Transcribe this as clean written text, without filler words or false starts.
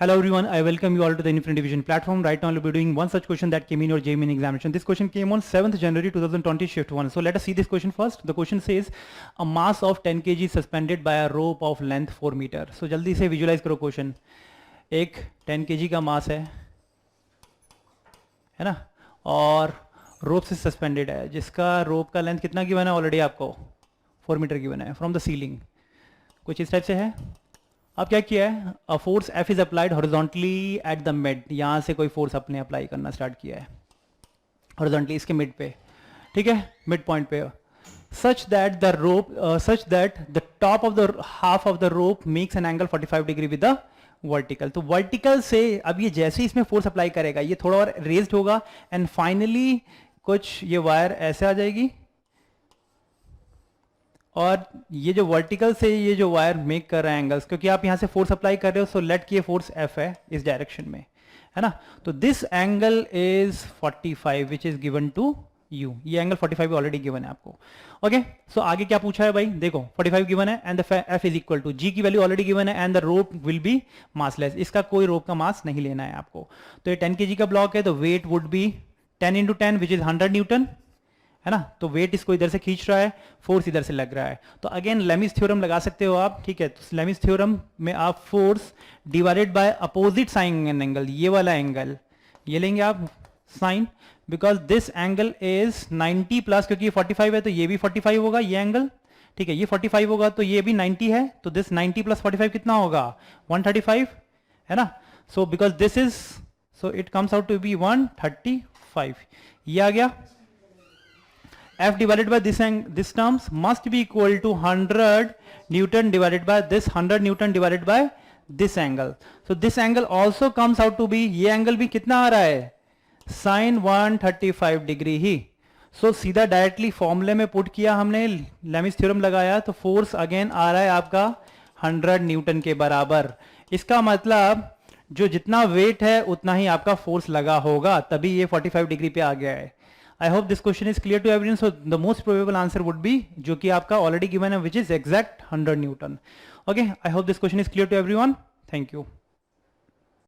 Hello everyone, I welcome you all to the Infinite Division platform. Right now we'll be doing one such question that came in your JEE examination. This question came on 7th January 2020 shift 1. So let us see this question first. The question says a mass of 10 kg is suspended by a rope of length 4 meter. So जल्दी से visualize करो question. एक 10 kg का mass है ना, और rope से suspended है, जिसका rope का length कितना given है already आपको 4 मीटर given है from the ceiling. कुछ इस टाइप से है. अब क्या किया है, a force F is applied horizontally at the mid. यहाँ से कोई फोर्स अपने अप्लाई करना स्टार्ट किया है हॉरिजॉन्टली इसके मिड पे, ठीक है, मिड पॉइंट पे, such that the top of the half of the rope makes an angle 45 degree with the vertical. तो वर्टिकल से अब ये जैसे इसमें फोर्स अप्लाई करेगा ये थोड़ा और रेज्ड होगा एंड फाइनली कुछ ये वायर ऐसे आ जाएगी और ये जो वर्टिकल से ये जो वायर मेक कर रहा है एंगल्स, क्योंकि आप यहाँ से फोर्स अप्लाई कर रहे हो, सो लेट की ये फोर्स F है इस डायरेक्शन में, है ना. तो this angle is 45 which is given to you. ये एंगल 45 ऑलरेडी गिवन है आपको. ओके, सो आगे क्या पूछा है भाई, देखो 45 गिवन है and the F is equal to G की वैल्यू ऑलरेडी गिवन है and the rope will be massless. इसका कोई रोप का मास नहीं लेना है आपको. तो ये 10 kg का ब्लॉक है, तो weight would be 10 into 10 which is 100 newton, है ना. तो वेट इसको इधर से खींच रहा है, फोर्स इधर से लग रहा है. तो अगेन लेमिस थ्योरम लगा सकते हो आप, ठीक है. तो लेमिस थ्योरम में आप force divided by opposite sine angle, ये वाला एंगल ये लेंगे आप sine, because this angle is 90 plus, क्योंकि ये 45 है तो ये भी 45 होगा ये एंगल, ठीक है. ये 45 होगा तो ये भी 90 है, तो दिस 90 प्लस 45 कितना होगा 135, है ना. So because this is, so it comes out to be 135. ये आ गया. F divided by this terms must be equal to 100 Newton divided by this 100 Newton divided by this angle. So this angle also comes out to be, ये angle भी कितना आ रहा है sin 135 degree ही. So सीधा directly फॉर्मूले में put किया हमने, लेमिस थ्योरम लगाया, तो फोर्स अगेन आ रहा है आपका 100 न्यूटन के बराबर. इसका मतलब जो जितना वेट है उतना ही आपका फोर्स लगा होगा, तभी ये 45 डिग्री पे आ गया है. I hope this question is clear to everyone. So the most probable answer would be जो कि आपका already given है, which is exact 100 Newton. Okay, I hope this question is clear to everyone. Thank you.